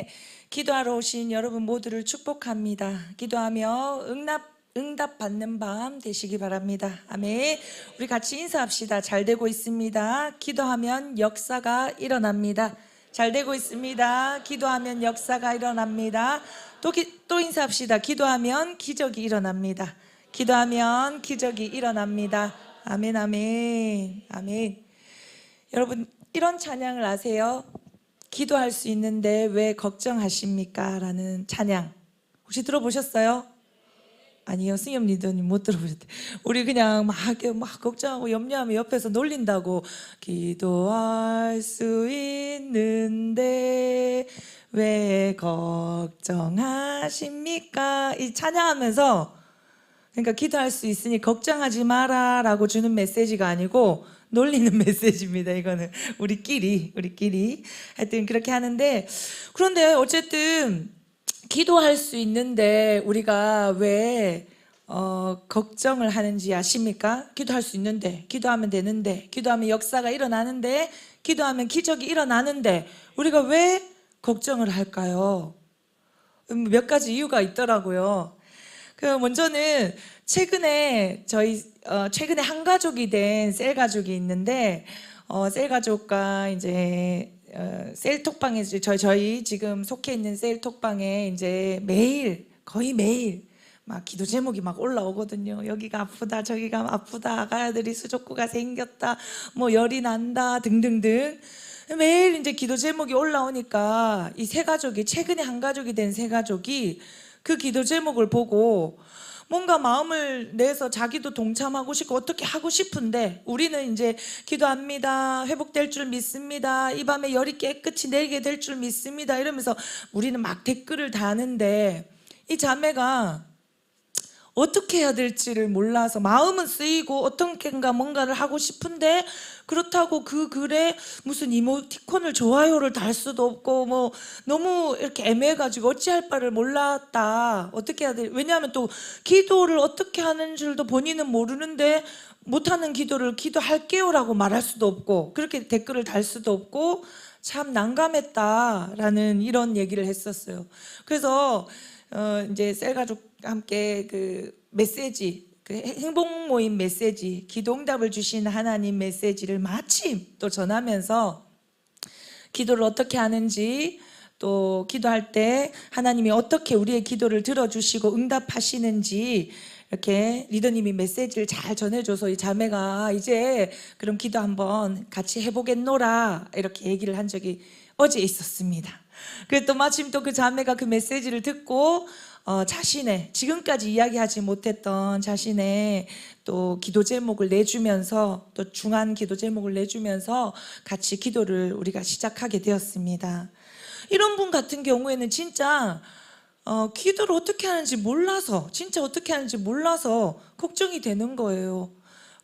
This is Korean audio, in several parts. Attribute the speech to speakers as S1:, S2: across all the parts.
S1: 아침에 기도하러 오신 여러분 모두를 축복합니다. 기도하며 응답 받는 밤 되시기 바랍니다. 아멘. 우리 같이 인사합시다. 잘 되고 있습니다. 기도하면 역사가 일어납니다. 잘 되고 있습니다. 기도하면 역사가 일어납니다. 또 인사합시다. 기도하면 기적이 일어납니다. 기도하면 기적이 일어납니다. 아멘, 아멘, 아멘. 여러분, 이런 찬양을 아세요? 기도할 수 있는데 왜 걱정하십니까? 라는 찬양 혹시 들어보셨어요? 아니요, 승엽 리더님 못 들어보셨대요. 우리 그냥 막 걱정하고 염려하면 옆에서 놀린다고. 기도할 수 있는데 왜 걱정하십니까? 이 찬양하면서, 그러니까 기도할 수 있으니 걱정하지 마라 라고 주는 메시지가 아니고 놀리는 메시지입니다. 이거는 우리끼리 하여튼 그렇게 하는데, 그런데 어쨌든 기도할 수 있는데 우리가 왜 걱정을 하는지 아십니까? 기도할 수 있는데, 기도하면 되는데, 기도하면 역사가 일어나는데, 기도하면 기적이 일어나는데 우리가 왜 걱정을 할까요? 몇 가지 이유가 있더라고요. 먼저는 최근에 최근에 한 가족이 된 셀 가족이 있는데, 셀 가족과 이제 셀 톡방에 저희 지금 속해 있는 셀 톡방에 이제 거의 매일 막 기도 제목이 막 올라오거든요. 여기가 아프다, 저기가 아프다, 아가들이 수족구가 생겼다, 뭐 열이 난다 등등등. 매일 이제 기도 제목이 올라오니까 이 세 가족이, 최근에 한 가족이 된 세 가족이 그 기도 제목을 보고 뭔가 마음을 내서 자기도 동참하고 싶고 어떻게 하고 싶은데, 우리는 이제 기도합니다, 회복될 줄 믿습니다, 이 밤에 열이 깨끗이 내리게 될 줄 믿습니다 이러면서 우리는 막 댓글을 다는데, 이 자매가 어떻게 해야 될지를 몰라서 마음은 쓰이고 어떻게인가 뭔가를 하고 싶은데, 그렇다고 그 글에 무슨 이모티콘을 좋아요를 달 수도 없고 뭐 너무 이렇게 애매해가지고 어찌할 바를 몰랐다. 어떻게 해야 돼? 왜냐하면 또 기도를 어떻게 하는 줄도 본인은 모르는데 못하는 기도를 기도할게요라고 말할 수도 없고 그렇게 댓글을 달 수도 없고 참 난감했다라는 이런 얘기를 했었어요. 그래서 이제 셀가족 함께 그 메시지, 그 행복 모임 메시지, 기도응답을 주신 하나님 메시지를 마침 또 전하면서 기도를 어떻게 하는지, 또 기도할 때 하나님이 어떻게 우리의 기도를 들어주시고 응답하시는지 이렇게 리더님이 메시지를 잘 전해줘서 이 자매가 이제 그럼 기도 한번 같이 해보겠노라 이렇게 얘기를 한 적이 어제 있었습니다. 그래서 또 마침 또 그 자매가 그 메시지를 듣고 자신의 지금까지 이야기하지 못했던 자신의 또 기도 제목을 내주면서, 또 중한 기도 제목을 내주면서 같이 기도를 우리가 시작하게 되었습니다. 이런 분 같은 경우에는 진짜 기도를 어떻게 하는지 몰라서, 진짜 어떻게 하는지 몰라서 걱정이 되는 거예요.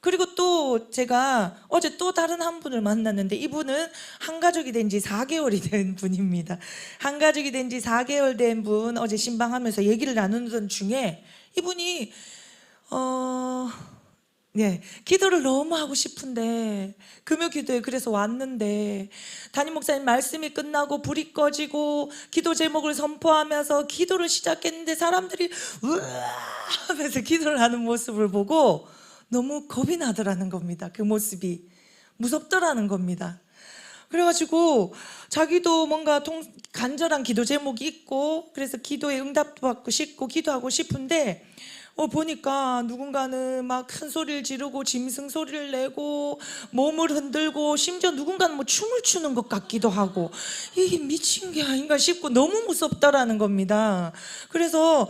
S1: 그리고 또 제가 어제 또 다른 한 분을 만났는데, 이분은 한 가족이 된 지 4개월이 된 분입니다. 한 가족이 된 지 4개월 된 분 어제 신방하면서 얘기를 나누던 중에 이분이 기도를 너무 하고 싶은데, 금요 기도에 그래서 왔는데 담임 목사님 말씀이 끝나고 불이 꺼지고 기도 제목을 선포하면서 기도를 시작했는데 사람들이 으아 하면서 기도를 하는 모습을 보고 너무 겁이 나더라는 겁니다. 그 모습이 무섭더라는 겁니다. 그래가지고 자기도 뭔가 간절한 기도 제목이 있고, 그래서 기도에 응답도 받고 싶고 기도하고 싶은데 보니까 누군가는 막 큰 소리를 지르고 짐승 소리를 내고 몸을 흔들고, 심지어 누군가는 뭐 춤을 추는 것 같기도 하고, 이게 미친 게 아닌가 싶고 너무 무섭다라는 겁니다. 그래서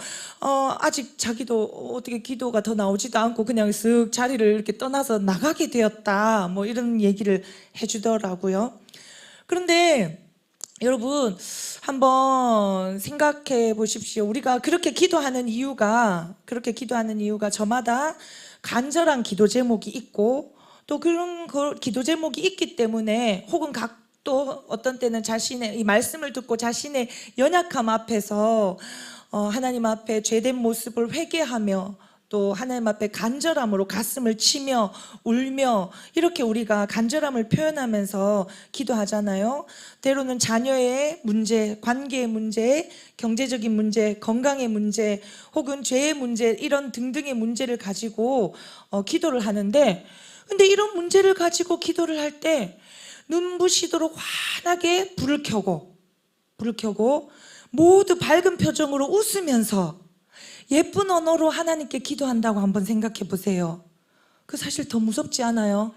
S1: 아직 자기도 어떻게 기도가 더 나오지도 않고 그냥 쓱 자리를 이렇게 떠나서 나가게 되었다, 뭐 이런 얘기를 해주더라고요. 그런데 여러분 한번 생각해 보십시오. 우리가 그렇게 기도하는 이유가 저마다 간절한 기도 제목이 있고, 또 그런 기도 제목이 있기 때문에, 혹은 또 어떤 때는 자신의 이 말씀을 듣고 자신의 연약함 앞에서 하나님 앞에 죄된 모습을 회개하며 또 하나님 앞에 간절함으로 가슴을 치며 울며 이렇게 우리가 간절함을 표현하면서 기도하잖아요. 때로는 자녀의 문제, 관계의 문제, 경제적인 문제, 건강의 문제, 혹은 죄의 문제, 이런 등등의 문제를 가지고 기도를 하는데, 근데 이런 문제를 가지고 기도를 할 때 눈부시도록 환하게 불을 켜고 모두 밝은 표정으로 웃으면서 예쁜 언어로 하나님께 기도한다고 한번 생각해 보세요. 그 사실 더 무섭지 않아요?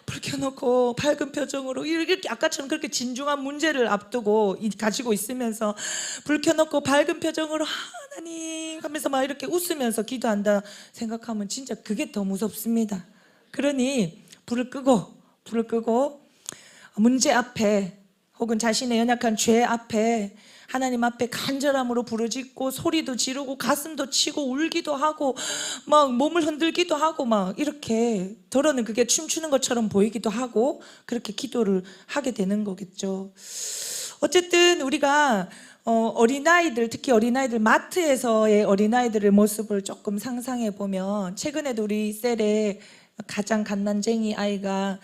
S1: 불 켜놓고 밝은 표정으로 이렇게 아까처럼 그렇게 진중한 문제를 앞두고 가지고 있으면서 불 켜놓고 밝은 표정으로 하나님 하면서 막 이렇게 웃으면서 기도한다 생각하면 진짜 그게 더 무섭습니다. 그러니 불을 끄고 문제 앞에 혹은 자신의 연약한 죄 앞에 하나님 앞에 간절함으로 부르짖고 소리도 지르고 가슴도 치고 울기도 하고 막 몸을 흔들기도 하고 막 이렇게 더러는 그게 춤추는 것처럼 보이기도 하고 그렇게 기도를 하게 되는 거겠죠. 어쨌든 우리가 어린아이들, 특히 어린아이들, 마트에서의 어린아이들의 모습을 조금 상상해 보면, 최근에도 우리 셀에 가장 갓난쟁이 아이가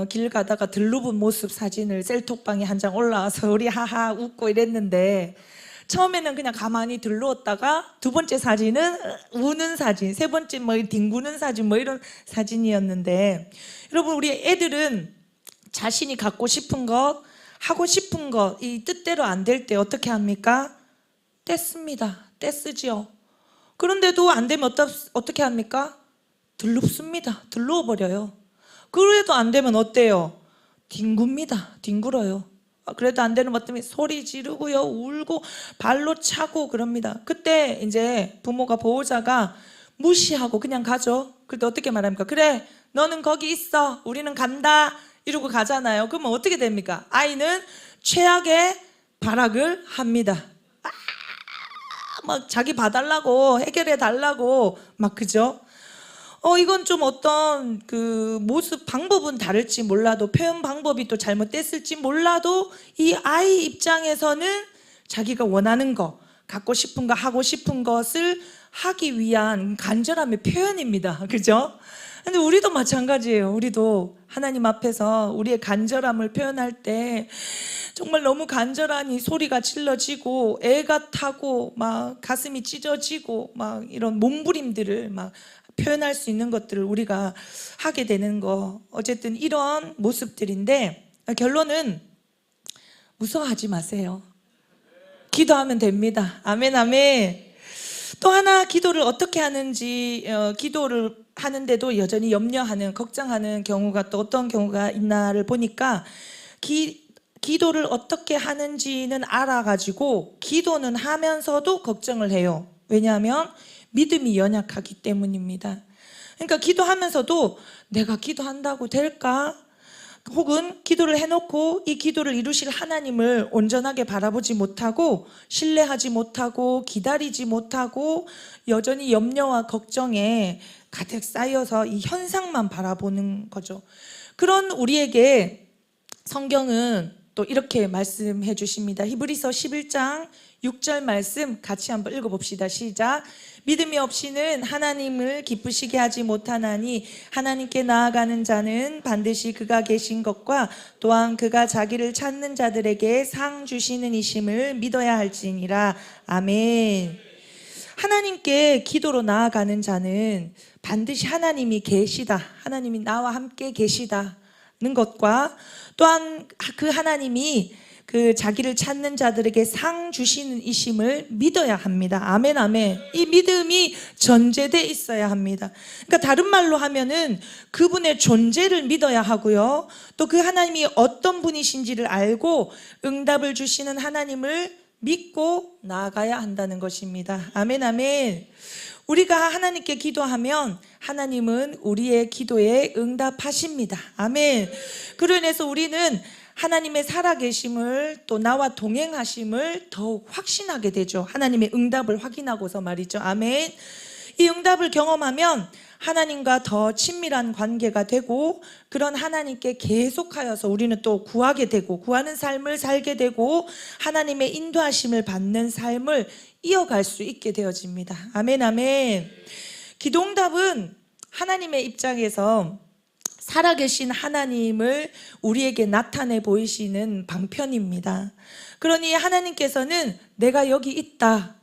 S1: 길 가다가 들러본 모습 사진을 셀톡방에 한 장 올라와서 우리 하하 웃고 이랬는데, 처음에는 그냥 가만히 들러왔다가 두 번째 사진은 우는 사진, 세 번째 뭐 뒹구는 사진, 뭐 이런 사진이었는데, 여러분 우리 애들은 자신이 갖고 싶은 것, 하고 싶은 것, 이 뜻대로 안 될 때 어떻게 합니까? 떼씁니다. 떼쓰지요. 그런데도 안 되면 어떻게 합니까? 들릅습니다. 들러버려요. 그래도 안 되면 어때요? 뒹굽니다. 뒹굴어요. 그래도 안 되는 것 때문에 소리 지르고요, 울고 발로 차고 그럽니다. 그때 이제 부모가, 보호자가 무시하고 그냥 가죠. 그때 어떻게 말합니까? 그래, 너는 거기 있어, 우리는 간다, 이러고 가잖아요. 그러면 어떻게 됩니까? 아이는 최악의 발악을 합니다. 막 자기 봐달라고, 해결해 달라고 막, 그죠? 이건 좀 어떤 그 모습 방법은 다를지 몰라도, 표현 방법이 또 잘못됐을지 몰라도, 이 아이 입장에서는 자기가 원하는 거, 갖고 싶은 거, 하고 싶은 것을 하기 위한 간절함의 표현입니다. 그죠? 근데 우리도 마찬가지예요. 우리도 하나님 앞에서 우리의 간절함을 표현할 때 정말 너무 간절한 이 소리가 질러지고 애가 타고 막 가슴이 찢어지고 막 이런 몸부림들을 막 표현할 수 있는 것들을 우리가 하게 되는 거, 어쨌든 이런 모습들인데, 결론은 무서워하지 마세요. 기도하면 됩니다. 아멘, 아멘. 또 하나 기도를 어떻게 하는지, 기도를 하는데도 여전히 염려하는, 걱정하는 경우가 또 어떤 경우가 있나를 보니까, 기도를 어떻게 하는지는 알아가지고 기도는 하면서도 걱정을 해요. 왜냐하면 믿음이 연약하기 때문입니다. 그러니까 기도하면서도 내가 기도한다고 될까? 혹은 기도를 해놓고 이 기도를 이루실 하나님을 온전하게 바라보지 못하고, 신뢰하지 못하고, 기다리지 못하고, 여전히 염려와 걱정에 가득 쌓여서 이 현상만 바라보는 거죠. 그런 우리에게 성경은 또 이렇게 말씀해 주십니다. 히브리서 11장 6절 말씀 같이 한번 읽어봅시다. 시작. 믿음이 없이는 하나님을 기쁘시게 하지 못하나니 하나님께 나아가는 자는 반드시 그가 계신 것과 또한 그가 자기를 찾는 자들에게 상 주시는 이심을 믿어야 할지니라. 아멘. 하나님께 기도로 나아가는 자는 반드시 하나님이 계시다, 하나님이 나와 함께 계시다는 것과 또한 그 하나님이 그 자기를 찾는 자들에게 상 주시는 이심을 믿어야 합니다. 아멘, 아멘. 이 믿음이 전제돼 있어야 합니다. 그러니까 다른 말로 하면은 그분의 존재를 믿어야 하고요, 또 그 하나님이 어떤 분이신지를 알고 응답을 주시는 하나님을 믿고 나아가야 한다는 것입니다. 아멘, 아멘. 우리가 하나님께 기도하면 하나님은 우리의 기도에 응답하십니다. 아멘. 그로 인해서 우리는 하나님의 살아계심을, 또 나와 동행하심을 더욱 확신하게 되죠. 하나님의 응답을 확인하고서 말이죠. 아멘. 이 응답을 경험하면 하나님과 더 친밀한 관계가 되고 그런 하나님께 계속하여서 우리는 또 구하게 되고 구하는 삶을 살게 되고 하나님의 인도하심을 받는 삶을 이어갈 수 있게 되어집니다. 아멘, 아멘. 기도 응답은 하나님의 입장에서 살아계신 하나님을 우리에게 나타내 보이시는 방편입니다. 그러니 하나님께서는 내가 여기 있다.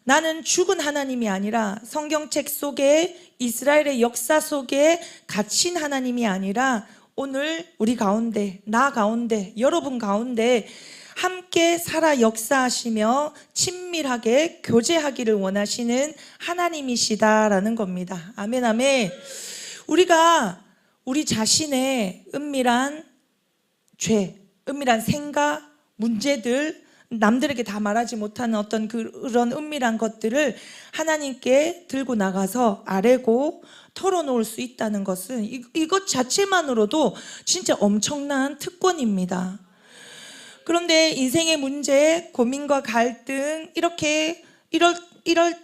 S1: 나는 죽은 하나님이 아니라 성경책 속에 이스라엘의 역사 속에 갇힌 하나님이 아니라 오늘 우리 가운데, 나 가운데, 여러분 가운데 함께 살아 역사하시며 친밀하게 교제하기를 원하시는 하나님이시다라는 겁니다. 아멘, 아멘. 우리가 우리 자신의 은밀한 죄, 은밀한 생각, 문제들, 남들에게 다 말하지 못하는 어떤 그런 은밀한 것들을 하나님께 들고 나가서 아뢰고 털어놓을 수 있다는 것은 이것 자체만으로도 진짜 엄청난 특권입니다. 그런데 인생의 문제, 고민과 갈등, 이럴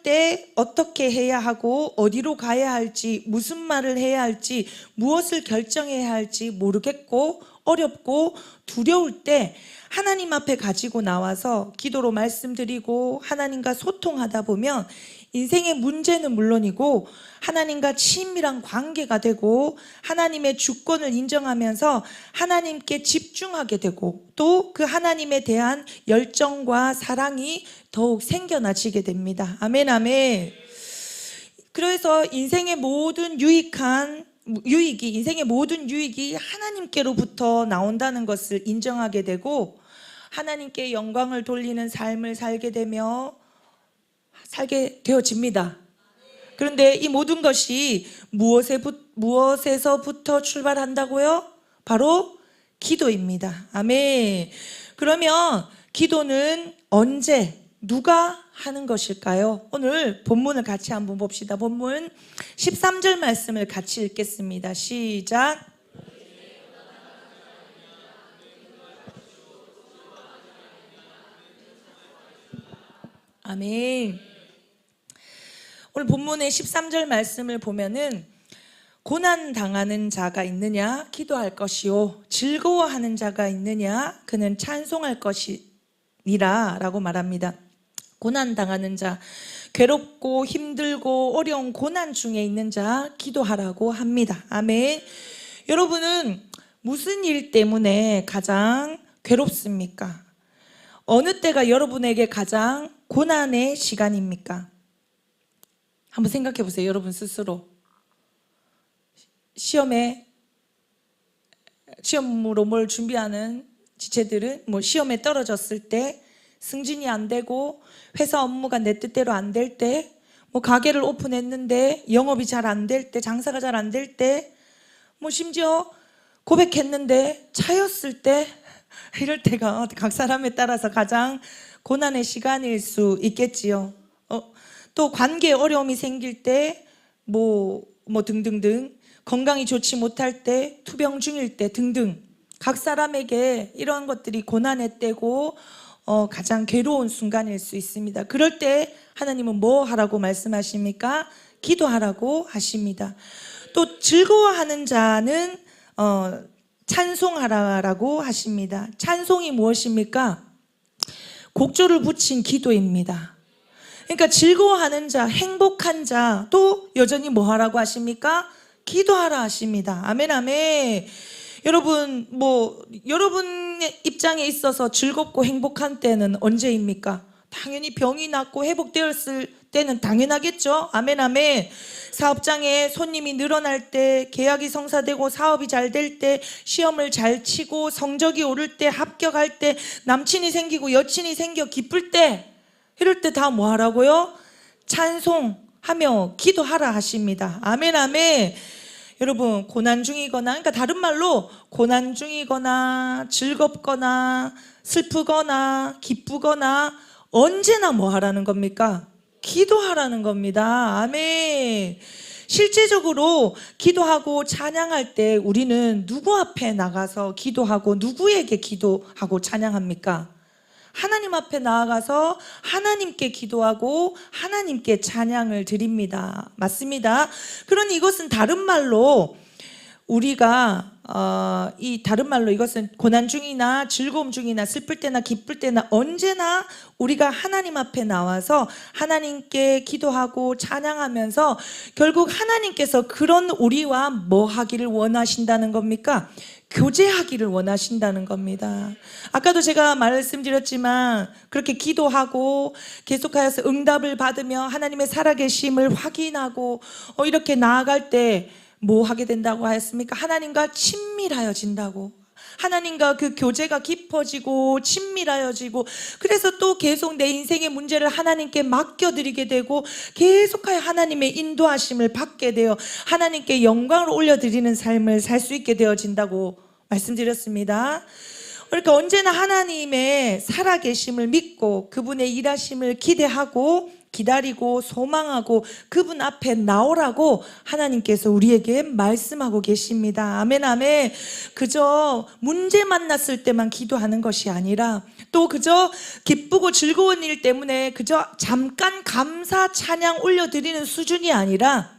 S1: 때 어떻게 해야 하고 어디로 가야 할지, 무슨 말을 해야 할지, 무엇을 결정해야 할지 모르겠고 어렵고 두려울 때 하나님 앞에 가지고 나와서 기도로 말씀드리고 하나님과 소통하다 보면 인생의 문제는 물론이고 하나님과 친밀한 관계가 되고 하나님의 주권을 인정하면서 하나님께 집중하게 되고 또 그 하나님에 대한 열정과 사랑이 더욱 생겨나지게 됩니다. 아멘, 아멘. 그래서 인생의 모든 유익이 하나님께로부터 나온다는 것을 인정하게 되고 하나님께 영광을 돌리는 삶을 살게 되어집니다. 그런데 이 모든 것이 무엇에서부터 출발한다고요? 바로 기도입니다. 아멘. 그러면 기도는 언제, 누가 하는 것일까요? 오늘 본문을 같이 한번 봅시다. 본문 13절 말씀을 같이 읽겠습니다. 시작. 아멘. 오늘 본문의 13절 말씀을 보면은 고난 당하는 자가 있느냐 기도할 것이요 즐거워하는 자가 있느냐 그는 찬송할 것이니라 라고 말합니다. 고난 당하는 자, 괴롭고 힘들고 어려운 고난 중에 있는 자 기도하라고 합니다. 아멘. 여러분은 무슨 일 때문에 가장 괴롭습니까? 어느 때가 여러분에게 가장 고난의 시간입니까? 한번 생각해 보세요. 여러분 스스로. 시험으로 뭘 준비하는 지체들은 시험에 떨어졌을 때, 승진이 안 되고 회사 업무가 내 뜻대로 안 될 때, 가게를 오픈했는데 영업이 잘 안 될 때, 장사가 잘 안 될 때, 심지어 고백했는데 차였을 때, 이럴 때가 각 사람에 따라서 가장 고난의 시간일 수 있겠지요. 또 관계에 어려움이 생길 때, 등등등, 건강이 좋지 못할 때, 투병 중일 때 등등 각 사람에게 이러한 것들이 고난의 때고 가장 괴로운 순간일 수 있습니다. 그럴 때 하나님은 뭐 하라고 말씀하십니까? 기도하라고 하십니다. 또 즐거워하는 자는 찬송하라고 하십니다. 찬송이 무엇입니까? 곡조를 붙인 기도입니다. 그러니까 즐거워하는 자, 행복한 자, 또 여전히 뭐 하라고 하십니까? 기도하라 하십니다. 아멘, 아멘. 여러분, 여러분의 입장에 있어서 즐겁고 행복한 때는 언제입니까? 당연히 병이 낫고 회복되었을 때는 당연하겠죠. 아멘, 아멘. 사업장에 손님이 늘어날 때, 계약이 성사되고 사업이 잘 될 때, 시험을 잘 치고 성적이 오를 때, 합격할 때, 남친이 생기고 여친이 생겨 기쁠 때, 이럴 때 다 뭐 하라고요? 찬송하며 기도하라 하십니다. 아멘, 아멘. 여러분, 고난 중이거나, 그러니까 다른 말로 고난 중이거나 즐겁거나 슬프거나 기쁘거나 언제나 뭐 하라는 겁니까? 기도하라는 겁니다. 아멘. 실제적으로 기도하고 찬양할 때 우리는 누구 앞에 나가서 기도하고 누구에게 기도하고 찬양합니까? 하나님 앞에 나아가서 하나님께 기도하고 하나님께 찬양을 드립니다. 맞습니다. 그러니 이것은 다른 말로 우리가 이 다른 말로 이것은 고난 중이나 즐거움 중이나 슬플 때나 기쁠 때나 언제나 우리가 하나님 앞에 나와서 하나님께 기도하고 찬양하면서 결국 하나님께서 그런 우리와 뭐 하기를 원하신다는 겁니까? 교제하기를 원하신다는 겁니다. 아까도 제가 말씀드렸지만 그렇게 기도하고 계속하여서 응답을 받으며 하나님의 살아계심을 확인하고 이렇게 나아갈 때 뭐 하게 된다고 하였습니까? 하나님과 친밀하여진다고. 하나님과 그 교제가 깊어지고 친밀하여지고, 그래서 또 계속 내 인생의 문제를 하나님께 맡겨드리게 되고 계속하여 하나님의 인도하심을 받게 되어 하나님께 영광을 올려드리는 삶을 살 수 있게 되어진다고 말씀드렸습니다. 그러니까 언제나 하나님의 살아계심을 믿고 그분의 일하심을 기대하고 기다리고 소망하고 그분 앞에 나오라고 하나님께서 우리에게 말씀하고 계십니다. 아멘, 아멘. 그저 문제 만났을 때만 기도하는 것이 아니라 또 그저 기쁘고 즐거운 일 때문에 그저 잠깐 감사 찬양 올려드리는 수준이 아니라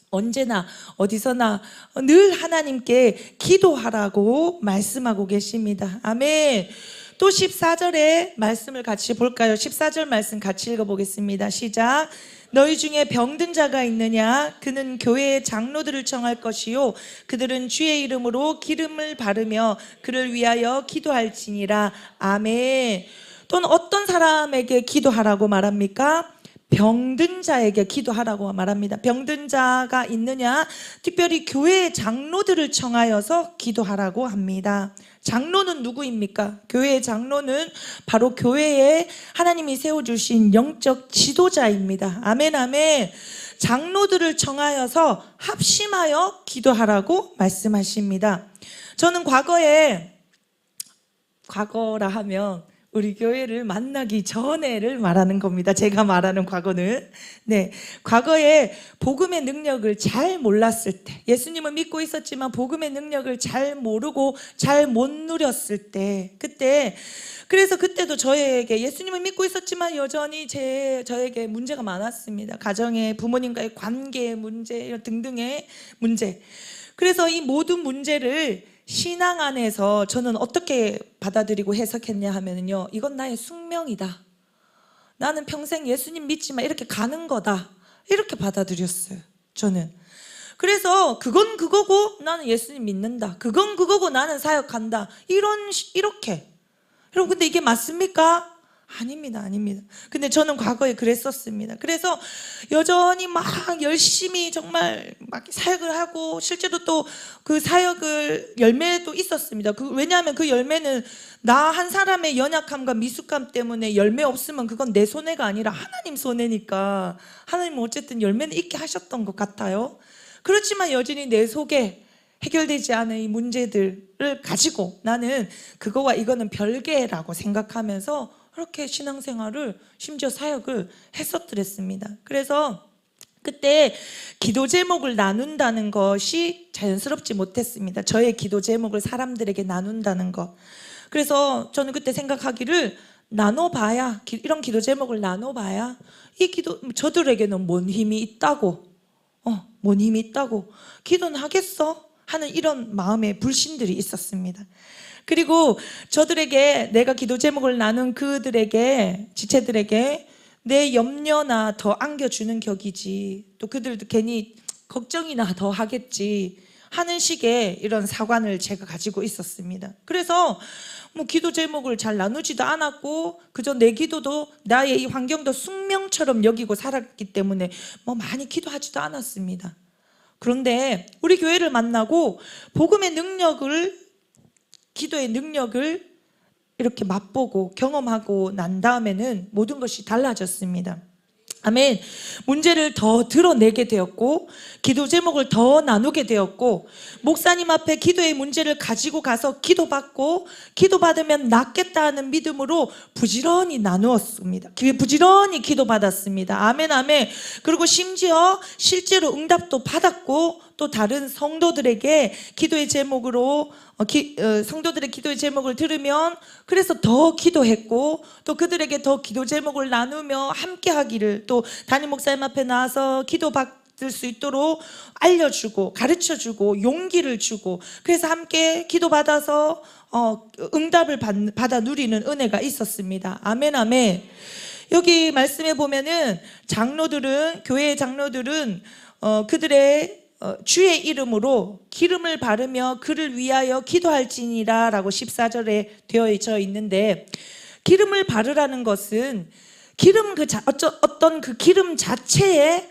S1: 언제나 어디서나 늘 하나님께 기도하라고 말씀하고 계십니다. 아멘. 또 14절의 말씀을 같이 볼까요? 14절 말씀 같이 읽어보겠습니다. 시작. 너희 중에 병든 자가 있느냐? 그는 교회의 장로들을 청할 것이요 그들은 주의 이름으로 기름을 바르며 그를 위하여 기도할지니라. 아멘. 또는 어떤 사람에게 기도하라고 말합니까? 병든 자에게 기도하라고 말합니다. 병든 자가 있느냐? 특별히 교회의 장로들을 청하여서 기도하라고 합니다. 장로는 누구입니까? 교회의 장로는 바로 교회에 하나님이 세워주신 영적 지도자입니다. 아멘, 아멘. 장로들을 청하여서 합심하여 기도하라고 말씀하십니다. 저는 과거라 하면 우리 교회를 만나기 전에를 말하는 겁니다. 제가 말하는 과거는. 네, 과거에 복음의 능력을 잘 몰랐을 때, 예수님을 믿고 있었지만 복음의 능력을 잘 모르고 잘 못 누렸을 때, 그래서 그때도 저에게 예수님을 믿고 있었지만 여전히 저에게 문제가 많았습니다. 가정에 부모님과의 관계의 문제 등등의 문제. 그래서 이 모든 문제를 신앙 안에서 저는 어떻게 받아들이고 해석했냐 하면요, 이건 나의 숙명이다. 나는 평생 예수님 믿지만 이렇게 가는 거다. 이렇게 받아들였어요, 저는. 그래서 그건 그거고 나는 예수님 믿는다. 그건 그거고 나는 사역한다. 이렇게. 여러분, 근데 이게 맞습니까? 아닙니다, 아닙니다. 근데 저는 과거에 그랬었습니다. 그래서 여전히 막 열심히 정말 막 사역을 하고 실제로 또 그 사역을 열매도 있었습니다. 왜냐하면 그 열매는 나 한 사람의 연약함과 미숙함 때문에 열매 없으면 그건 내 손해가 아니라 하나님 손해니까 하나님은 어쨌든 열매는 있게 하셨던 것 같아요. 그렇지만 여전히 내 속에 해결되지 않은 이 문제들을 가지고 나는 그거와 이거는 별개라고 생각하면서 그렇게 신앙생활을 심지어 사역을 했었더랬습니다. 그래서 그때 기도 제목을 나눈다는 것이 자연스럽지 못했습니다. 저의 기도 제목을 사람들에게 나눈다는 것. 그래서 저는 그때 생각하기를 나눠봐야, 이런 기도 제목을 나눠봐야 저들에게는 뭔 힘이 있다고, 뭔 힘이 있다고 기도는 하겠어? 하는 이런 마음의 불신들이 있었습니다. 그리고 저들에게 내가 기도 제목을 나눈 그들에게, 지체들에게 내 염려나 더 안겨주는 격이지, 또 그들도 괜히 걱정이나 더 하겠지 하는 식의 이런 사관을 제가 가지고 있었습니다. 그래서 뭐 기도 제목을 잘 나누지도 않았고 그저 내 기도도 나의 이 환경도 숙명처럼 여기고 살았기 때문에 뭐 많이 기도하지도 않았습니다. 그런데 우리 교회를 만나고 복음의 능력을, 기도의 능력을 이렇게 맛보고 경험하고 난 다음에는 모든 것이 달라졌습니다. 아멘. 문제를 더 드러내게 되었고 기도 제목을 더 나누게 되었고 목사님 앞에 기도의 문제를 가지고 가서 기도받고 기도받으면 낫겠다는 믿음으로 부지런히 나누었습니다. 부지런히 기도받았습니다. 아멘, 아멘. 그리고 심지어 실제로 응답도 받았고 또 다른 성도들에게 기도의 제목으로 성도들의 기도의 제목을 들으면 그래서 더 기도했고 또 그들에게 더 기도 제목을 나누며 함께 하기를 또 담임 목사님 앞에 나와서 기도 받을 수 있도록 알려주고 가르쳐주고 용기를 주고 그래서 함께 기도받아서 응답을 받아 누리는 은혜가 있었습니다. 아멘 아멘. 여기 말씀에 보면은 장로들은 교회의 장로들은 그들의 주의 이름으로 기름을 바르며 그를 위하여 기도할지니라 라고 14절에 되어져 있는데 기름을 바르라는 것은 기름 어떤 그 기름 자체에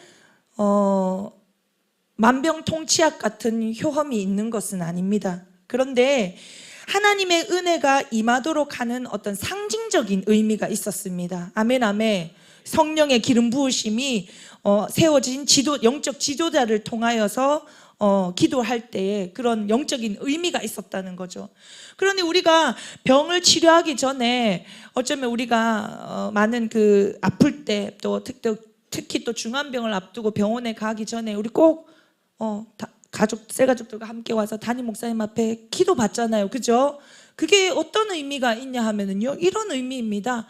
S1: 만병통치약 같은 효험이 있는 것은 아닙니다. 그런데 하나님의 은혜가 임하도록 하는 어떤 상징적인 의미가 있었습니다. 아멘 아멘. 성령의 기름 부으심이 세워진 영적 지도자를 통하여서 기도할 때에 그런 영적인 의미가 있었다는 거죠. 그런데 우리가 병을 치료하기 전에 어쩌면 우리가 많은 그 아플 때 또 특히 또 중환병을 앞두고 병원에 가기 전에 우리 꼭 새 가족들과 함께 와서 담임 목사님 앞에 기도 받잖아요. 그죠? 그게 어떤 의미가 있냐 하면은요, 이런 의미입니다.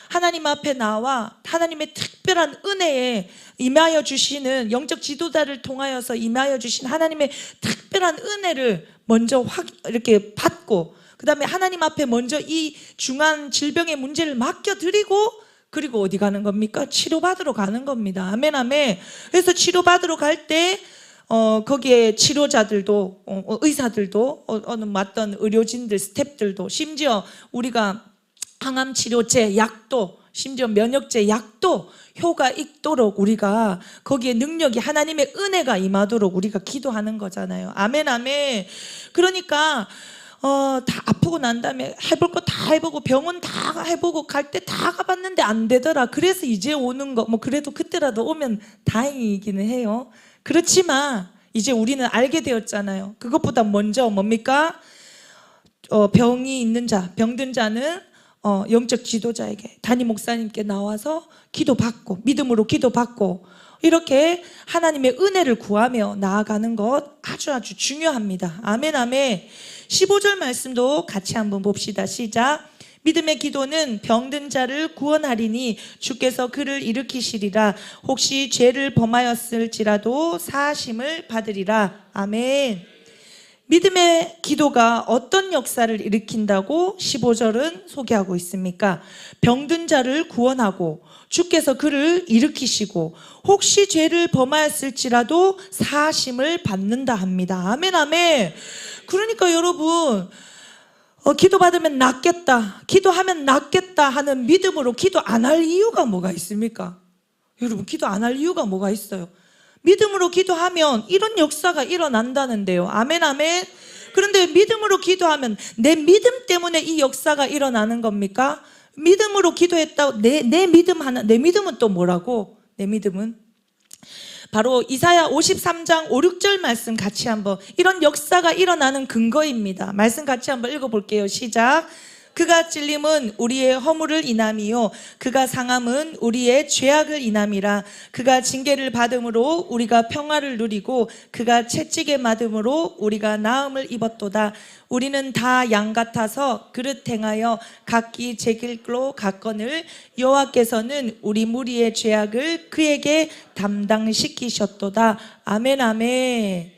S1: 하나님 앞에 나와 하나님의 특별한 은혜에 임하여 주시는 영적 지도자를 통하여서 임하여 주신 하나님의 특별한 은혜를 먼저 이렇게 받고 그 다음에 하나님 앞에 먼저 이 중한 질병의 문제를 맡겨드리고 그리고 어디 가는 겁니까? 치료받으러 가는 겁니다. 아멘 아멘. 그래서 치료받으러 갈 때 거기에 치료자들도 의사들도 맡던 의료진들 스태프들도 심지어 우리가 항암 치료제 약도 심지어 면역제 약도 효가 있도록 우리가 거기에 능력이 하나님의 은혜가 임하도록 우리가 기도하는 거잖아요. 아멘 아멘. 그러니까 다 아프고 난 다음에 해볼 거 다 해보고 병원 다 해보고 갈 때 다 가봤는데 안 되더라. 그래서 이제 오는 거 뭐 그래도 그때라도 오면 다행이기는 해요. 그렇지만 이제 우리는 알게 되었잖아요. 그것보다 먼저 뭡니까? 병이 있는 자, 병든 자는 영적 지도자에게 담임 목사님께 나와서 기도받고 믿음으로 기도받고 이렇게 하나님의 은혜를 구하며 나아가는 것 아주 중요합니다. 아멘 아멘. 15절 말씀도 같이 한번 봅시다. 시작. 믿음의 기도는 병든 자를 구원하리니 주께서 그를 일으키시리라. 혹시 죄를 범하였을지라도 사하심을 받으리라. 아멘. 믿음의 기도가 어떤 역사를 일으킨다고 15절은 소개하고 있습니까? 병든 자를 구원하고 주께서 그를 일으키시고 혹시 죄를 범하였을지라도 사하심을 받는다 합니다. 아멘 아멘. 그러니까 여러분 기도받으면 낫겠다, 기도하면 낫겠다 하는 믿음으로 기도 안 할 이유가 뭐가 있습니까? 여러분 기도 안 할 이유가 뭐가 있어요? 믿음으로 기도하면 이런 역사가 일어난다는데요. 아멘 아멘. 그런데 믿음으로 기도하면 내 믿음 때문에 이 역사가 일어나는 겁니까? 믿음으로 기도했다고 내 믿음은 또 뭐라고? 내 믿음은 바로 이사야 53장 5, 6절 말씀 같이 한번 이런 역사가 일어나는 근거입니다. 말씀 같이 한번 읽어볼게요. 시작. 그가 찔림은 우리의 허물을 인함이요 그가 상함은 우리의 죄악을 인함이라. 그가 징계를 받음으로 우리가 평화를 누리고 그가 채찍에 맞음으로 우리가 나음을 입었도다. 우리는 다 양 같아서 그릇 행하여 각기 제 길로 갔거늘 여호와께서는 우리 무리의 죄악을 그에게 담당시키셨도다. 아멘 아멘.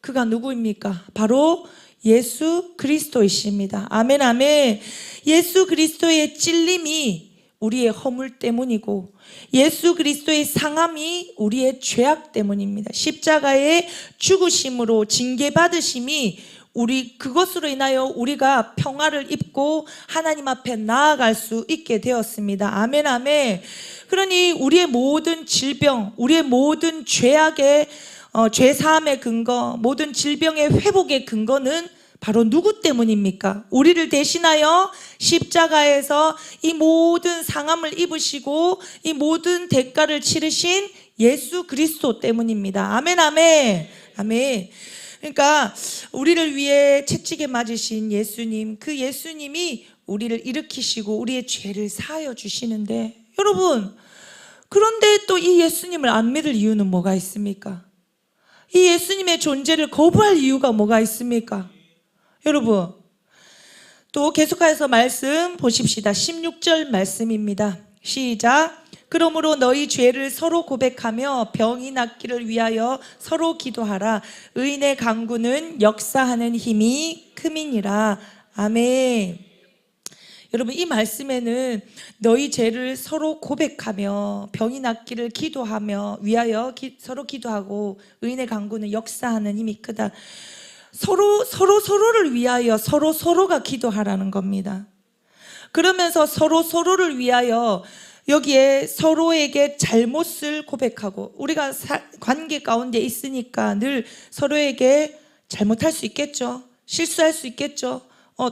S1: 그가 누구입니까? 바로 예수 그리스도이십니다. 아멘 아멘. 예수 그리스도의 찔림이 우리의 허물 때문이고 예수 그리스도의 상함이 우리의 죄악 때문입니다. 십자가의 죽으심으로 징계받으심이 그것으로 인하여 우리가 평화를 입고 하나님 앞에 나아갈 수 있게 되었습니다. 아멘 아멘. 그러니 우리의 모든 질병, 우리의 모든 죄악의 죄사함의 근거, 모든 질병의 회복의 근거는 바로 누구 때문입니까? 우리를 대신하여 십자가에서 이 모든 상함을 입으시고 이 모든 대가를 치르신 예수 그리스도 때문입니다. 아멘 아멘. 아멘. 그러니까 우리를 위해 채찍에 맞으신 예수님, 그 예수님이 우리를 일으키시고 우리의 죄를 사하여 주시는데 여러분, 그런데 또 이 예수님을 안 믿을 이유는 뭐가 있습니까? 이 예수님의 존재를 거부할 이유가 뭐가 있습니까? 여러분, 또 계속해서 말씀 보십시다. 16절 말씀입니다. 시작. 그러므로 너희 죄를 서로 고백하며 병이 낫기를 위하여 서로 기도하라. 의인의 간구는 역사하는 힘이 큼이니라. 아멘. 여러분, 이 말씀에는 너희 죄를 서로 고백하며 병이 낫기를 기도하며 위하여 서로 기도하고 의인의 간구는 역사하는 힘이 크다. 서로를 위하여 서로가 기도하라는 겁니다. 그러면서 서로를 위하여 여기에 서로에게 잘못을 고백하고, 우리가 관계 가운데 있으니까 늘 서로에게 잘못할 수 있겠죠. 실수할 수 있겠죠.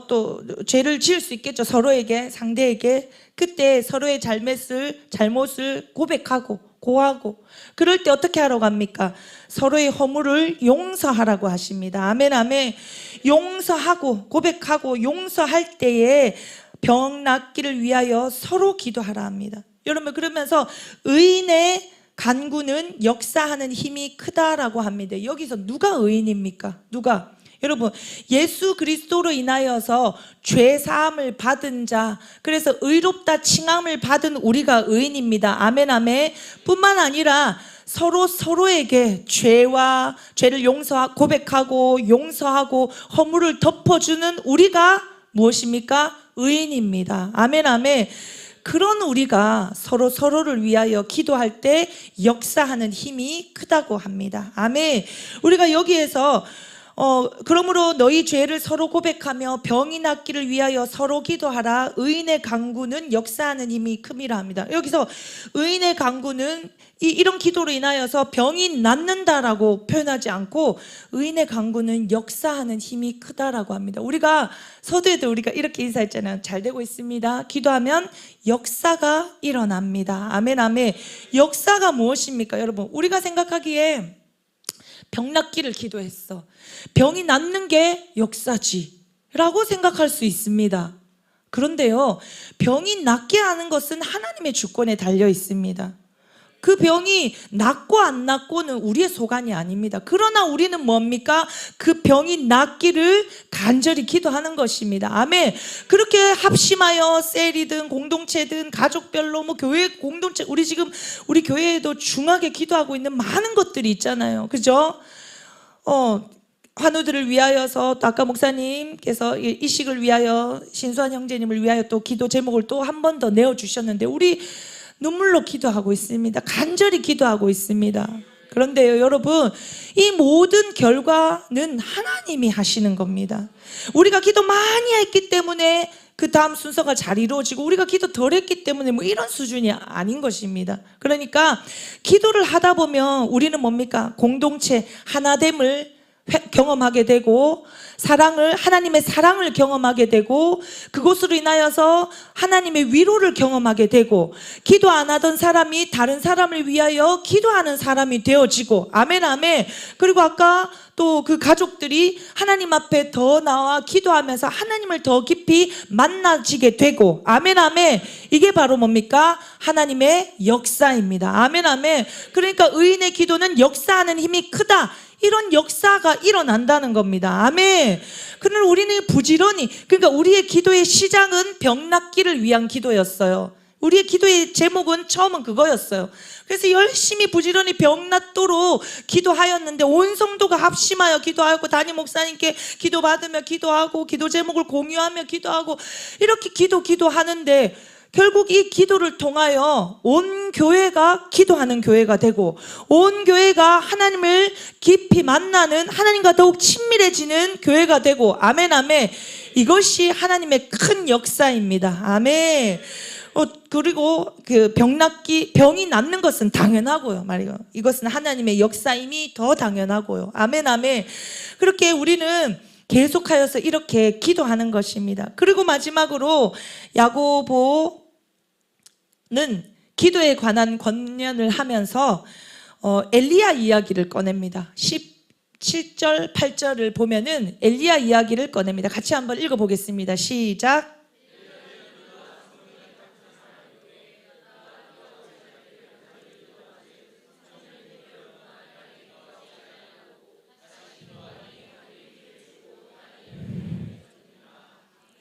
S1: 또 죄를 지을 수 있겠죠. 서로에게, 상대에게. 그때 서로의 잘못을 고백하고 고하고, 그럴 때 어떻게 하라고 합니까? 서로의 허물을 용서하라고 하십니다. 아멘, 아멘. 용서하고 고백하고 용서할 때에 병 낫기를 위하여 서로 기도하라 합니다. 여러분, 그러면서 의인의 간구는 역사하는 힘이 크다라고 합니다. 여기서 누가 의인입니까? 누가? 여러분, 예수 그리스도로 인하여서 죄 사함을 받은 자, 그래서 의롭다 칭함을 받은 우리가 의인입니다. 아멘, 아멘. 뿐만 아니라 서로에게 죄를 고백하고 용서하고 허물을 덮어주는 우리가 무엇입니까? 의인입니다. 아멘, 아멘. 그런 우리가 서로를 위하여 기도할 때 역사하는 힘이 크다고 합니다. 아멘. 우리가 여기에서 그러므로 너희 죄를 서로 고백하며 병이 낫기를 위하여 서로 기도하라. 의인의 간구는 역사하는 힘이 큼이라 합니다. 여기서 의인의 간구는 이런 기도로 인하여서 병이 낫는다라고 표현하지 않고 의인의 간구는 역사하는 힘이 크다라고 합니다. 우리가 서두에도 우리가 이렇게 인사했잖아요. 잘 되고 있습니다. 기도하면 역사가 일어납니다. 아멘, 아멘. 역사가 무엇입니까? 여러분, 우리가 생각하기에 병 낫기를 기도했어, 병이 낫는 게 역사지 라고 생각할 수 있습니다. 그런데요, 병이 낫게 하는 것은 하나님의 주권에 달려 있습니다. 그 병이 낫고 안 낫고는 우리의 소관이 아닙니다. 그러나 우리는 뭡니까? 그 병이 낫기를 간절히 기도하는 것입니다. 아멘. 그렇게 합심하여 셀이든 공동체든 가족별로 교회 공동체, 우리 교회에도 중하게 기도하고 있는 많은 것들이 있잖아요. 그죠? 환우들을 위하여서, 또 아까 목사님께서 이식을 위하여, 신수한 형제님을 위하여 또 기도 제목을 또 한 번 더 내어주셨는데, 우리 눈물로 기도하고 있습니다. 간절히 기도하고 있습니다. 그런데요, 여러분, 이 모든 결과는 하나님이 하시는 겁니다. 우리가 기도 많이 했기 때문에 그 다음 순서가 잘 이루어지고, 우리가 기도 덜 했기 때문에 이런 수준이 아닌 것입니다. 그러니까 기도를 하다 보면 우리는 뭡니까? 공동체 하나됨을 경험하게 되고, 하나님의 사랑을 경험하게 되고, 그것으로 인하여서 하나님의 위로를 경험하게 되고, 기도 안 하던 사람이 다른 사람을 위하여 기도하는 사람이 되어지고, 아멘, 아멘. 그리고 아까 또 그 가족들이 하나님 앞에 더 나와 기도하면서 하나님을 더 깊이 만나지게 되고, 아멘, 아멘. 이게 바로 뭡니까? 하나님의 역사입니다. 아멘, 아멘. 그러니까 의인의 기도는 역사하는 힘이 크다, 이런 역사가 일어난다는 겁니다. 아멘. 그러나 우리는 부지런히, 그러니까 우리의 기도의 시작은 병 낫기를 위한 기도였어요. 우리의 기도의 제목은 처음은 그거였어요. 그래서 열심히 부지런히 병 낫도록 기도하였는데, 온 성도가 합심하여 기도하고, 담임 목사님께 기도받으며 기도하고, 기도 제목을 공유하며 기도하고, 이렇게 기도하는데, 결국 이 기도를 통하여 온 교회가 기도하는 교회가 되고, 온 교회가 하나님을 깊이 만나는, 하나님과 더욱 친밀해지는 교회가 되고, 아멘, 아멘. 이것이 하나님의 큰 역사입니다. 아멘. 그리고 그 병이 낫는 것은 당연하고요. 말이요. 이것은 하나님의 역사임이 더 당연하고요. 아멘, 아멘. 그렇게 우리는 계속하여서 이렇게 기도하는 것입니다. 그리고 마지막으로 야고보는 기도에 관한 권면을 하면서 엘리야 이야기를 꺼냅니다. 17절, 8절을 보면은 엘리야 이야기를 꺼냅니다. 같이 한번 읽어보겠습니다. 시작.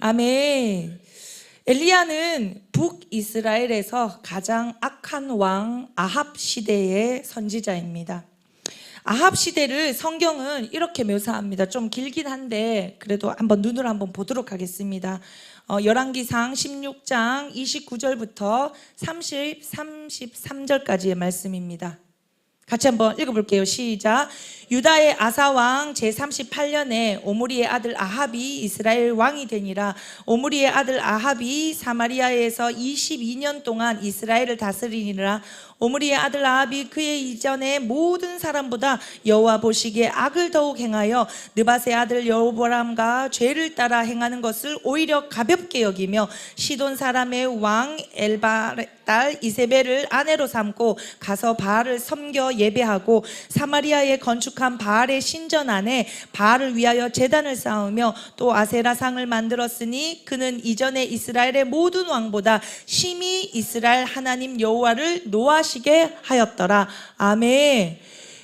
S1: 아멘. 엘리야는 북이스라엘에서 가장 악한 왕 아합 시대의 선지자입니다. 아합 시대를 성경은 이렇게 묘사합니다. 좀 길긴 한데 그래도 한번 눈으로 한번 보도록 하겠습니다. 열왕기상 16장 29절부터 33절까지의 말씀입니다. 같이 한번 읽어볼게요. 시작. 유다의 아사왕 제38년에 오므리의 아들 아합이 이스라엘 왕이 되니라. 오므리의 아들 아합이 사마리아에서 22년 동안 이스라엘을 다스리니라. 오므리의 아들 아합이 그의 이전의 모든 사람보다 여호와 보시기에 악을 더욱 행하여 느밧의 아들 여로보암과 죄를 따라 행하는 것을 오히려 가볍게 여기며 시돈 사람의 왕 엘바의 딸 이세벨을 아내로 삼고 가서 바알을 섬겨 예배하고 사마리아에 건축한 바알의 신전 안에 바알을 위하여 제단을 쌓으며 또 아세라상을 만들었으니 그는 이전에 이스라엘의 모든 왕보다 심히 이스라엘 하나님 여호와를 노하시게 하였더라. 아멘.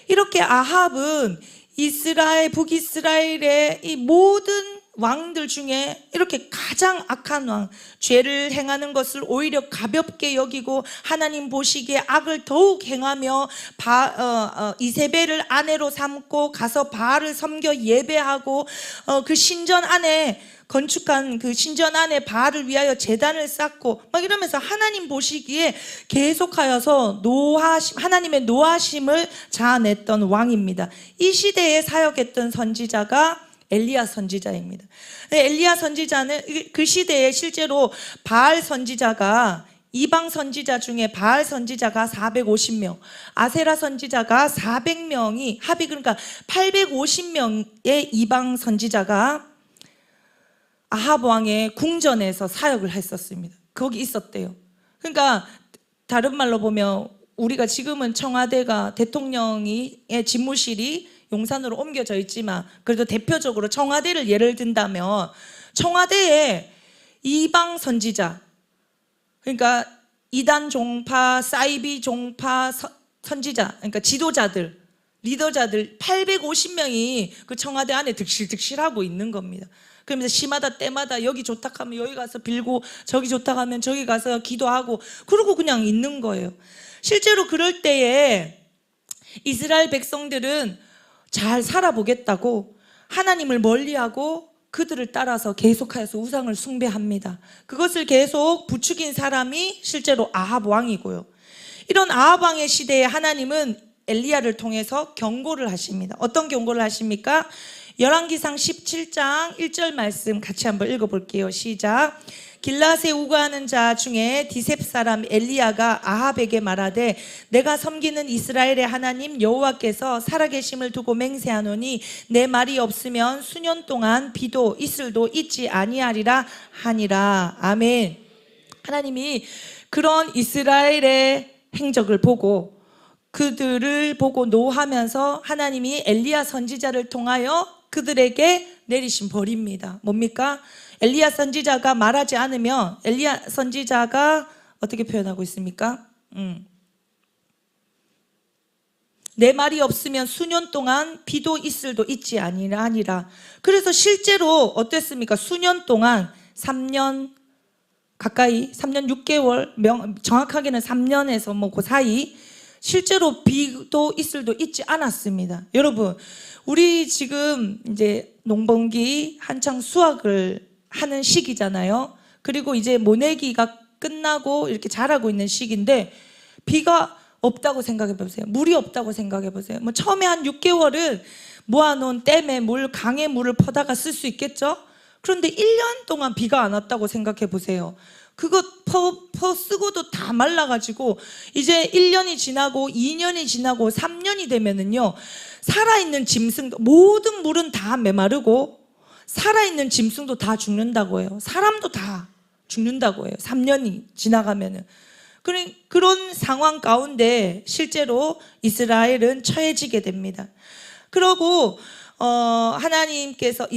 S1: 이렇게 아합은 이스라엘 북이스라엘의 이 모든 왕들 중에 이렇게 가장 악한 왕, 죄를 행하는 것을 오히려 가볍게 여기고 하나님 보시기에 악을 더욱 행하며 이세벨을 아내로 삼고 가서 바알을 섬겨 예배하고 그 신전 안에 건축한 그 신전 안에 바알을 위하여 제단을 쌓고 막 이러면서 하나님 보시기에 계속하여서 하나님의 노하심을 자아냈던 왕입니다. 이 시대에 사역했던 선지자가 엘리야 선지자입니다. 엘리야 선지자는 그 시대에 실제로 바알 선지자가 이방 선지자 중에 바알 선지자가 450명, 아세라 선지자가 400명이 합이 그러니까 850명의 이방 선지자가 아합 왕의 궁전에서 사역을 했었습니다. 거기 있었대요. 그러니까 다른 말로 보면 우리가 지금은 청와대가 대통령의 집무실이 용산으로 옮겨져 있지만 그래도 대표적으로 청와대를 예를 든다면 청와대에 이방 선지자 그러니까 이단 종파, 사이비 종파 선지자 그러니까 지도자들, 리더자들 850명이 그 청와대 안에 득실득실하고 있는 겁니다. 그러면서 시마다 때마다 여기 좋다 하면 여기 가서 빌고 저기 좋다 하면 저기 가서 기도하고 그러고 그냥 있는 거예요. 실제로 그럴 때에 이스라엘 백성들은 잘 살아보겠다고 하나님을 멀리하고 그들을 따라서 계속해서 우상을 숭배합니다. 그것을 계속 부추긴 사람이 실제로 아합 왕이고요. 이런 아합 왕의 시대에 하나님은 엘리야를 통해서 경고를 하십니다. 어떤 경고를 하십니까? 열왕기상 17장 1절 말씀 같이 한번 읽어볼게요. 시작. 길라세 우거하는 자 중에 디셉 사람 엘리야가 아합에게 말하되 내가 섬기는 이스라엘의 하나님 여호와께서 살아계심을 두고 맹세하노니 내 말이 없으면 수년 동안 비도 이슬도 있지 아니하리라 하니라. 아멘. 하나님이 그런 이스라엘의 행적을 보고 그들을 보고 노하면서 하나님이 엘리야 선지자를 통하여 그들에게 내리신 벌입니다. 뭡니까? 엘리야 선지자가 말하지 않으면 엘리야 선지자가 어떻게 표현하고 있습니까? 내 말이 없으면 수년 동안 비도 이슬도 있지 아니라. 그래서 실제로 어땠습니까? 수년 동안 3년 가까이 3년 6개월 정확하게는 3년에서 뭐 그 사이 실제로 비도 이슬도 있지 않았습니다. 여러분 우리 지금 이제 농번기 한창 수확을 하는 시기잖아요. 그리고 이제 모내기가 끝나고 이렇게 자라고 있는 시기인데 비가 없다고 생각해 보세요. 물이 없다고 생각해 보세요. 뭐 처음에 한 6개월은 모아놓은 댐의 물, 강의 물을 퍼다가 쓸 수 있겠죠? 그런데 1년 동안 비가 안 왔다고 생각해 보세요. 그거 퍼 쓰고도 다 말라가지고 이제 1년이 지나고 2년이 지나고 3년이 되면은요 살아있는 짐승도 모든 물은 다 메마르고 살아있는 짐승도 다 죽는다고 해요. 사람도 다 죽는다고 해요. 3년이 지나가면은. 그런 상황 가운데 실제로 이스라엘은 처해지게 됩니다. 그러고 하나님께서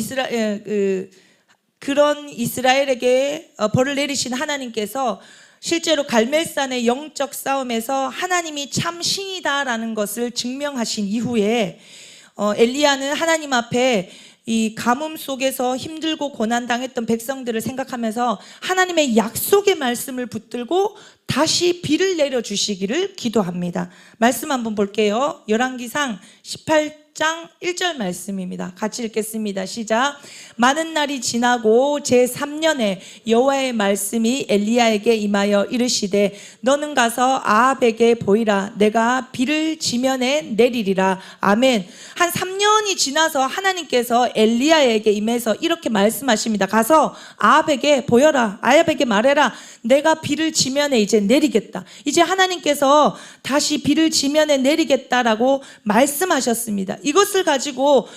S1: 그런 이스라엘에게 벌을 내리신 하나님께서 실제로 갈멜산의 영적 싸움에서 하나님이 참 신이다라는 것을 증명하신 이후에 엘리야는 하나님 앞에 이 가뭄 속에서 힘들고 고난당했던 백성들을 생각하면서 하나님의 약속의 말씀을 붙들고 다시 비를 내려주시기를 기도합니다. 말씀 한번 볼게요. 열왕기상 18장 1절 말씀입니다. 같이 읽겠습니다. 시작. 많은 날이 지나고 제3년에 여호와의 말씀이 엘리야에게 임하여 이르시되 너는 가서 아합에게 보이라. 내가 비를 지면에 내리리라. 아멘. 한 3년이 지나서 하나님께서 엘리야에게 임해서 이렇게 말씀하십니다. 가서 아합에게 보여라. 아합에게 말해라. 내가 비를 지면에 이제 내리겠다. 이제 하나님께서 다시 비를 지면에 내리겠다라고 말씀하셨습니다. 이것을 가지고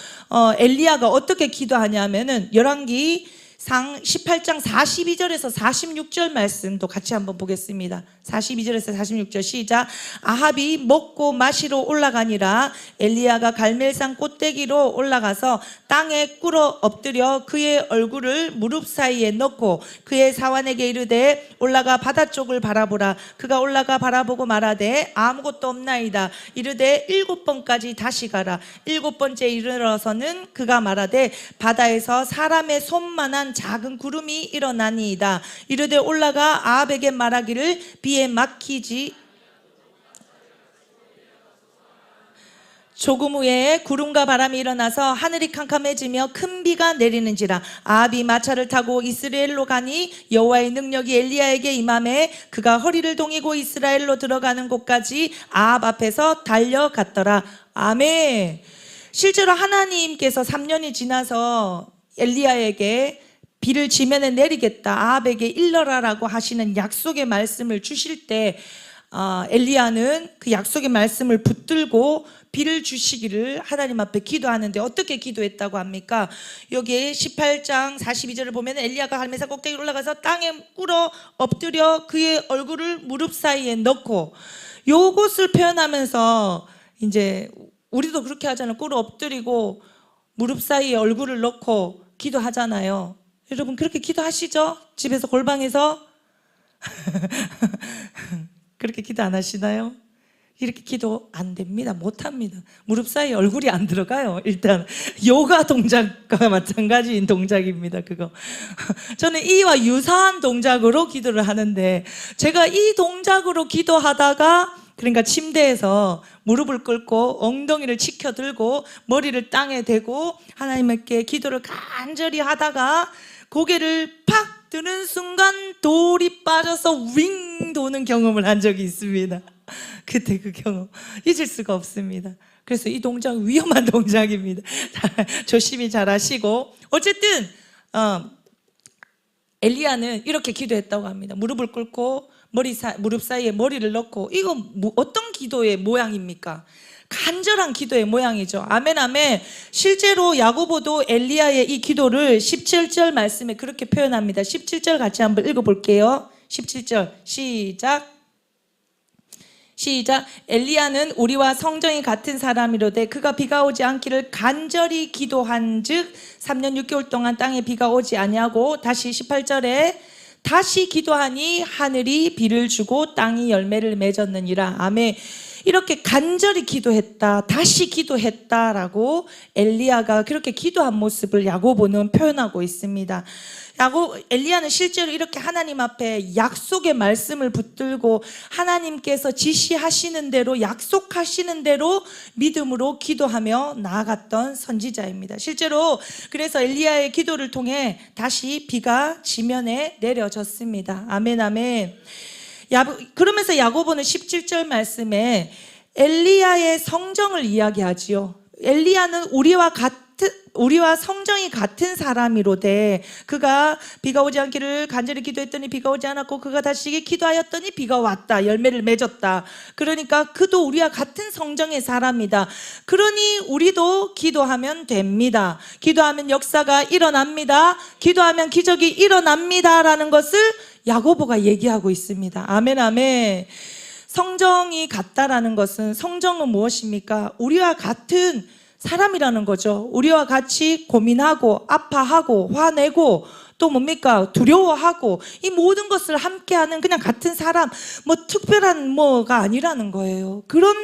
S1: 엘리야가 어떻게 기도하냐면은 열왕기상 18장 42절에서 46절 말씀도 같이 한번 보겠습니다. 42절에서 46절 시작. 아합이 먹고 마시러 올라가니라. 엘리야가 갈멜산 꼭대기로 올라가서 땅에 꿇어 엎드려 그의 얼굴을 무릎 사이에 넣고 그의 사환에게 이르되 올라가 바다 쪽을 바라보라. 그가 올라가 바라보고 말하되 아무것도 없나이다. 이르되 7번까지 다시 가라. 7번째 이르러서는 그가 말하되 바다에서 사람의 손만한 작은 구름이 일어나니이다. 이르되 올라가 아합에게 말하기를 비에 막히지 조금 후에 구름과 바람이 일어나서 하늘이 캄캄해지며 큰 비가 내리는지라. 아합이 마차를 타고 이스라엘로 가니 여호와의 능력이 엘리야에게 임하매 그가 허리를 동이고 이스라엘로 들어가는 곳까지 아합 앞에서 달려갔더라. 아멘. 실제로 하나님께서 3년이 지나서 엘리야에게 비를 지면에 내리겠다, 아합에게 일러라라고 하시는 약속의 말씀을 주실 때 엘리야는 그 약속의 말씀을 붙들고 비를 주시기를 하나님 앞에 기도하는데 어떻게 기도했다고 합니까? 여기 18장 42절을 보면 엘리야가 갈멜산 꼭대기로 올라가서 땅에 꿇어 엎드려 그의 얼굴을 무릎 사이에 넣고, 요것을 표현하면서 이제 우리도 그렇게 하잖아요. 꿇어 엎드리고 무릎 사이에 얼굴을 넣고 기도하잖아요. 여러분 그렇게 기도하시죠? 집에서 골방에서 그렇게 기도 안 하시나요? 이렇게 기도 안 됩니다. 못 합니다. 무릎 사이에 얼굴이 안 들어가요. 일단 요가 동작과 마찬가지인 동작입니다. 그거 저는 이와 유사한 동작으로 기도를 하는데, 제가 이 동작으로 기도하다가 그러니까 침대에서 무릎을 꿇고 엉덩이를 치켜 들고 머리를 땅에 대고 하나님께 기도를 간절히 하다가 고개를 팍 드는 순간 돌이 빠져서 윙 도는 경험을 한 적이 있습니다. 그때 그 경험 잊을 수가 없습니다. 그래서 이 동작 위험한 동작입니다. 조심히 잘 하시고, 어쨌든 엘리야는 이렇게 기도했다고 합니다. 무릎을 꿇고 무릎 사이에 머리를 넣고. 이거 어떤 기도의 모양입니까? 간절한 기도의 모양이죠. 아멘 아멘. 실제로 야고보도 엘리야의 이 기도를 17절 말씀에 그렇게 표현합니다. 17절 같이 한번 읽어볼게요. 17절 시작. 엘리야는 우리와 성정이 같은 사람이로되 그가 비가 오지 않기를 간절히 기도한즉 3년 6개월 동안 땅에 비가 오지 아니하고, 다시 18절에 다시 기도하니 하늘이 비를 주고 땅이 열매를 맺었느니라. 아멘. 이렇게 간절히 기도했다, 다시 기도했다라고 엘리야가 그렇게 기도한 모습을 야고보는 표현하고 있습니다. 엘리야는 실제로 이렇게 하나님 앞에 약속의 말씀을 붙들고 하나님께서 지시하시는 대로, 약속하시는 대로 믿음으로 기도하며 나아갔던 선지자입니다. 실제로 그래서 엘리야의 기도를 통해 다시 비가 지면에 내려졌습니다. 아멘 아멘. 그러면서 야고보는 17절 말씀에 엘리야의 성정을 이야기하지요. 엘리야는 우리와 성정이 같은 사람이로되 그가 비가 오지 않기를 간절히 기도했더니 비가 오지 않았고 그가 다시 기도하였더니 비가 왔다, 열매를 맺었다. 그러니까 그도 우리와 같은 성정의 사람이다. 그러니 우리도 기도하면 됩니다. 기도하면 역사가 일어납니다. 기도하면 기적이 일어납니다 라는 것을 야고보가 얘기하고 있습니다. 아멘 아멘. 성정이 같다라는 것은, 성정은 무엇입니까? 우리와 같은 사람이라는 거죠. 우리와 같이 고민하고 아파하고 화내고 또 뭡니까? 두려워하고 이 모든 것을 함께하는 그냥 같은 사람, 뭐 특별한 뭐가 아니라는 거예요. 그런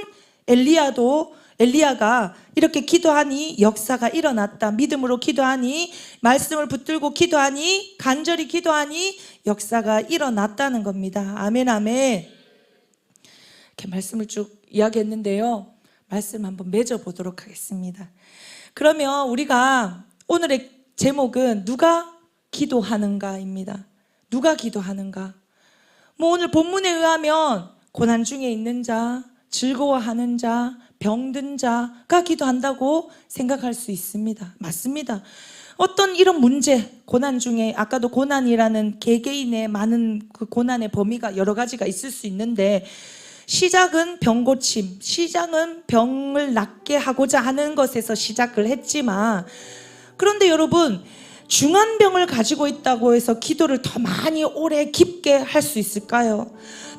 S1: 엘리야도 엘리야가 이렇게 기도하니 역사가 일어났다. 믿음으로 기도하니, 말씀을 붙들고 기도하니, 간절히 기도하니 역사가 일어났다는 겁니다. 아멘, 아멘. 이렇게 말씀을 쭉 이야기했는데요. 말씀 한번 맺어보도록 하겠습니다. 그러면 우리가 오늘의 제목은 누가 기도하는가입니다. 누가 기도하는가? 뭐 오늘 본문에 의하면 고난 중에 있는 자, 즐거워하는 자, 병든 자가 기도한다고 생각할 수 있습니다. 맞습니다. 어떤 이런 문제, 고난 중에 아까도 고난이라는 개개인의 많은 그 고난의 범위가 여러 가지가 있을 수 있는데, 시작은 병고침, 시작은 병을 낫게 하고자 하는 것에서 시작을 했지만, 그런데 여러분, 중한 병을 가지고 있다고 해서 기도를 더 많이 오래 깊게 할 수 있을까요?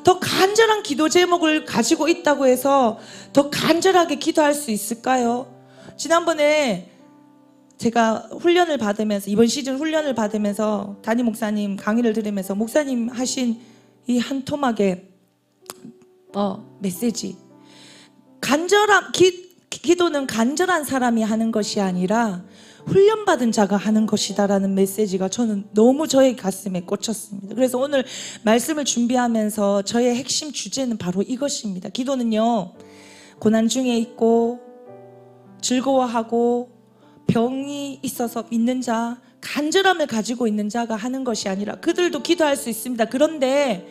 S1: 더 간절한 기도 제목을 가지고 있다고 해서 더 간절하게 기도할 수 있을까요? 지난번에 제가 훈련을 받으면서, 이번 시즌 훈련을 받으면서 담임 목사님 강의를 들으면서 목사님 하신 이 한 토막의 메시지, 간절한 기도는 간절한 사람이 하는 것이 아니라 훈련받은 자가 하는 것이다라는 메시지가 저는 너무 저의 가슴에 꽂혔습니다. 그래서 오늘 말씀을 준비하면서 저의 핵심 주제는 바로 이것입니다. 기도는요, 고난 중에 있고 즐거워하고 병이 있어서 있는 자, 간절함을 가지고 있는 자가 하는 것이 아니라, 그들도 기도할 수 있습니다. 그런데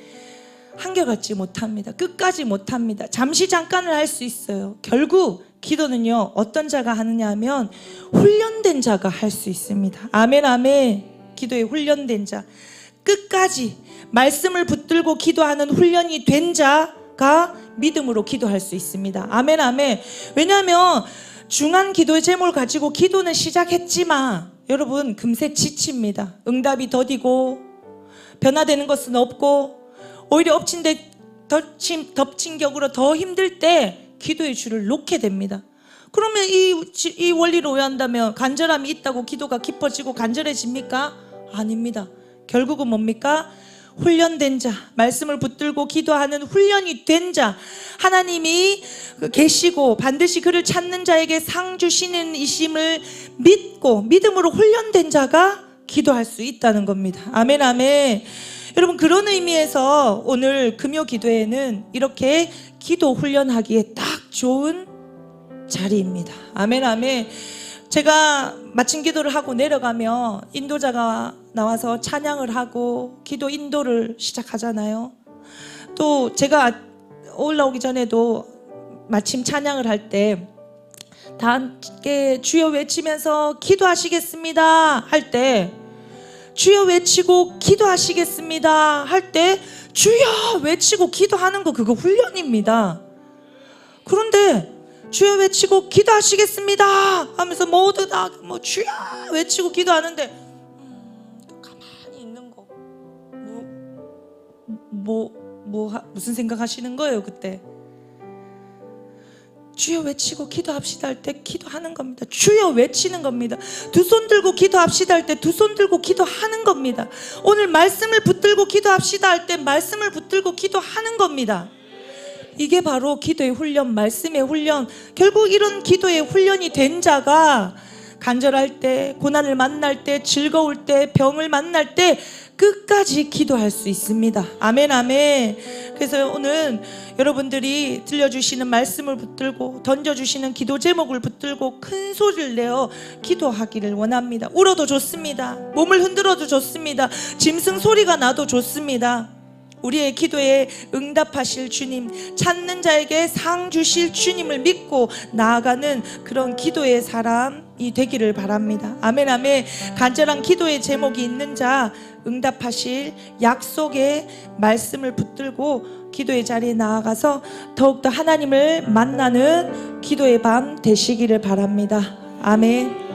S1: 한결같지 못합니다. 끝까지 못합니다. 잠시 잠깐을 할 수 있어요. 결국 기도는요, 어떤 자가 하느냐 하면 훈련된 자가 할 수 있습니다. 아멘, 아멘. 기도에 훈련된 자, 끝까지 말씀을 붙들고 기도하는 훈련이 된 자가 믿음으로 기도할 수 있습니다. 아멘, 아멘. 왜냐하면 중한 기도의 제목을 가지고 기도는 시작했지만 여러분, 금세 지칩니다. 응답이 더디고 변화되는 것은 없고, 오히려 엎친 데 덮친 격으로 더 힘들 때 기도의 줄을 놓게 됩니다. 그러면 이 원리를 오해한다면 간절함이 있다고 기도가 깊어지고 간절해집니까? 아닙니다. 결국은 뭡니까? 훈련된 자, 말씀을 붙들고 기도하는 훈련이 된 자, 하나님이 계시고 반드시 그를 찾는 자에게 상 주시는 이심을 믿고 믿음으로 훈련된 자가 기도할 수 있다는 겁니다. 아멘, 아멘. 여러분, 그런 의미에서 오늘 금요 기도회는 이렇게 기도 훈련하기에 딱 좋은 자리입니다. 아멘, 아멘. 제가 마침 기도를 하고 내려가면 인도자가 나와서 찬양을 하고 기도 인도를 시작하잖아요. 또 제가 올라오기 전에도 마침 찬양을 할 때 다 함께 주여 외치면서 기도하시겠습니다 할 때, 주여 외치고 기도하시겠습니다 할 때 주여 외치고 기도하는 거, 그거 훈련입니다. 그런데 주여 외치고 기도하시겠습니다 하면서 모두 다 뭐 주여 외치고 기도하는데 가만히 있는 거, 무슨 생각하시는 거예요 그때? 주여 외치고 기도합시다 할 때 기도하는 겁니다. 주여 외치는 겁니다. 두 손 들고 기도합시다 할 때 두 손 들고 기도하는 겁니다. 오늘 말씀을 붙들고 기도합시다 할 때 말씀을 붙들고 기도하는 겁니다. 이게 바로 기도의 훈련, 말씀의 훈련. 결국 이런 기도의 훈련이 된 자가 간절할 때, 고난을 만날 때, 즐거울 때, 병을 만날 때 끝까지 기도할 수 있습니다. 아멘, 아멘. 그래서 오늘 여러분들이 들려주시는 말씀을 붙들고 던져주시는 기도 제목을 붙들고 큰 소리를 내어 기도하기를 원합니다. 울어도 좋습니다. 몸을 흔들어도 좋습니다. 짐승 소리가 나도 좋습니다. 우리의 기도에 응답하실 주님, 찾는 자에게 상 주실 주님을 믿고 나아가는 그런 기도의 사람이 되기를 바랍니다. 아멘, 아멘. 간절한 기도의 제목이 있는 자, 응답하실 약속의 말씀을 붙들고 기도의 자리에 나아가서 더욱더 하나님을 만나는 기도의 밤 되시기를 바랍니다. 아멘.